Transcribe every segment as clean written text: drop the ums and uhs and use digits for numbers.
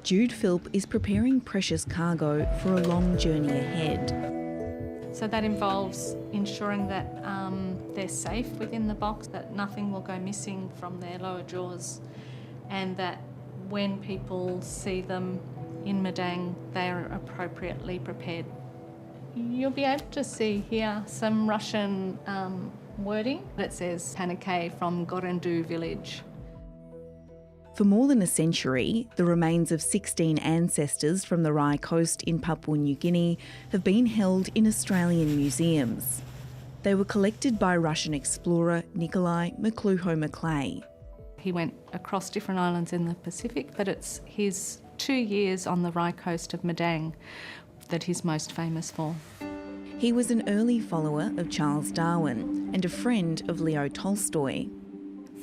Jude Philp is preparing precious cargo for a long journey ahead. So that involves ensuring that they're safe within the box, that nothing will go missing from their lower jaws, and that when people see them in Madang, they are appropriately prepared. You'll be able to see here some Russian wording that says Panake from Gorendu village. For more than a century, the remains of 16 ancestors from the Rai Coast in Papua New Guinea have been held in Australian museums. They were collected by Russian explorer Miklouho-Maclay. He went across different islands in the Pacific, but it's his 2 years on the Rai Coast of Madang that he's most famous for. He was an early follower of Charles Darwin and a friend of Leo Tolstoy.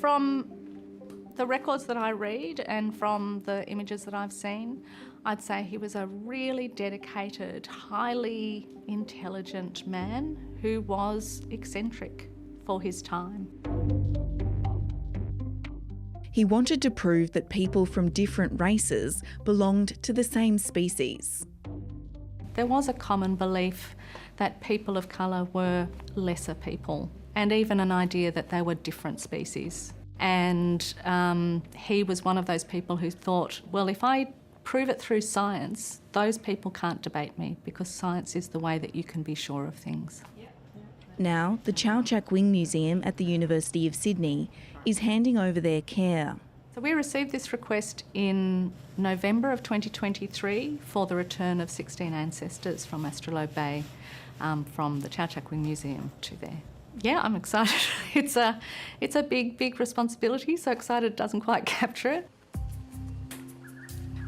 From the records that I read and from the images that I've seen, I'd say he was a really dedicated, highly intelligent man who was eccentric for his time. He wanted to prove that people from different races belonged to the same species. There was a common belief that people of colour were lesser people, and even an idea that they were different species. And he was one of those people who thought, well, if I prove it through science, those people can't debate me, because science is the way that you can be sure of things. Now, the Chow Chak Wing Museum at the University of Sydney is handing over their care. So we received this request in November of 2023 for the return of 16 ancestors from Ancestral Bay, from the Chow Chak Wing Museum to there. Yeah, I'm excited. It's a big responsibility, so excited doesn't quite capture it.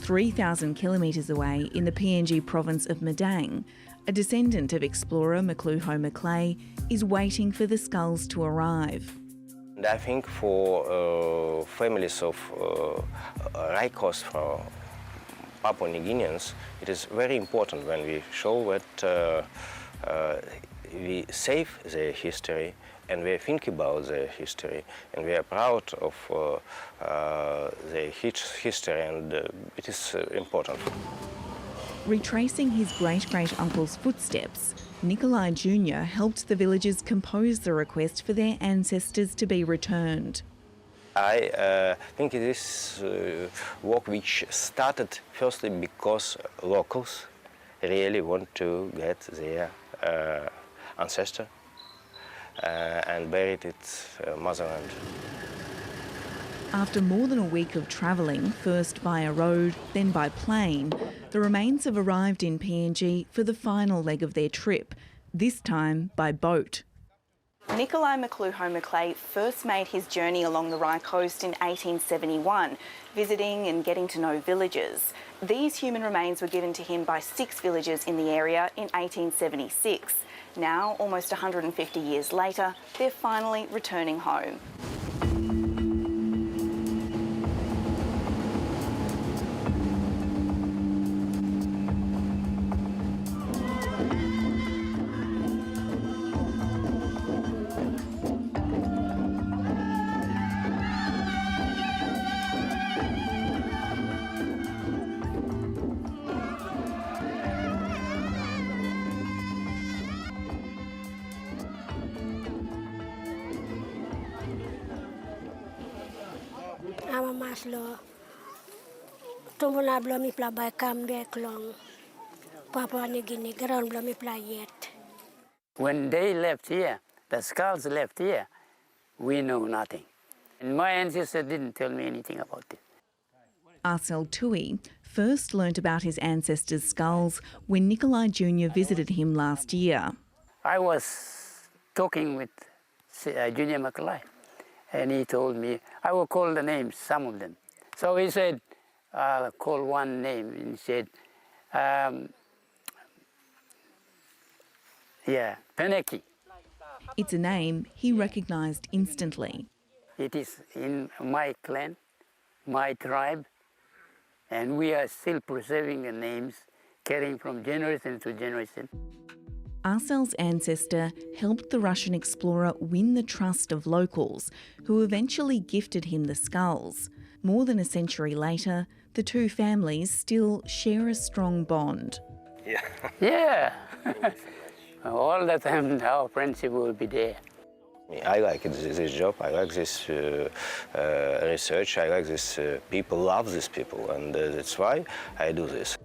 3,000 kilometres away in the PNG province of Madang, a descendant of explorer Miklouho-Maclay is waiting for the skulls to arrive. And I think for families of Rai Coast from Papua New Guineans, it is very important when we show that we save their history and we think about their history and we are proud of their history, and it is important. Retracing his great-great-uncle's footsteps, Nikolai Jr. helped the villagers compose the request for their ancestors to be returned. I think it is work which started firstly because locals really want to get their ancestor and buried its motherland. After more than a week of travelling, first via road, then by plane, the remains have arrived in PNG for the final leg of their trip, this time by boat. Nikolai Miklouho-Maclay first made his journey along the Rai Coast in 1871, visiting and getting to know villagers. These human remains were given to him by 6 villagers in the area in 1876. Now, almost 150 years later, they're finally returning home. Papua New Guinea, yet. When they left here, the skulls left here, we know nothing. And my ancestor didn't tell me anything about it. Arcel Tui first learnt about his ancestors' skulls when Nikolai Jr. visited him last year. I was talking with Junior Maclay, and he told me, I will call the names, some of them. So he said, I'll call one name, and he said, Peneki. It's a name he recognised instantly. It is in my clan, my tribe, and we are still preserving the names, carrying from generation to generation. Arcel's ancestor helped the Russian explorer win the trust of locals, who eventually gifted him the skulls. More than a century later, the two families still share a strong bond. Yeah. Yeah. All the time our friendship will be there. I like this job, I like this research, I like this people, love these people, and that's why I do this.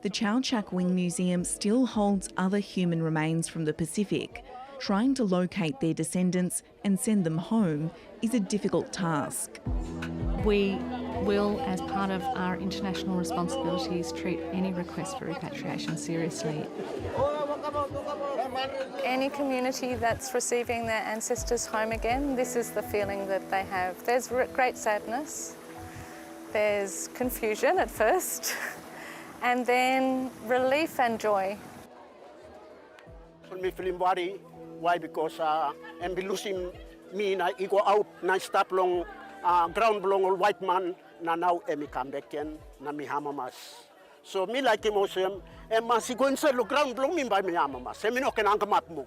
The Chow Chak Wing Museum still holds other human remains from the Pacific. Trying to locate their descendants and send them home is a difficult task. We will, as part of our international responsibilities, treat any request for repatriation seriously. Any community that's receiving their ancestors home again, this is the feeling that they have. There's great sadness, there's confusion at first, and then relief and joy. Me feeling worried. Why? Because I'm losing me. I go out. I stop long ground belong all white man. Now I come back again. Na mi hamamas. So me like him also. I'm going to ground belong me by me hamamas. I no can angkamat mo.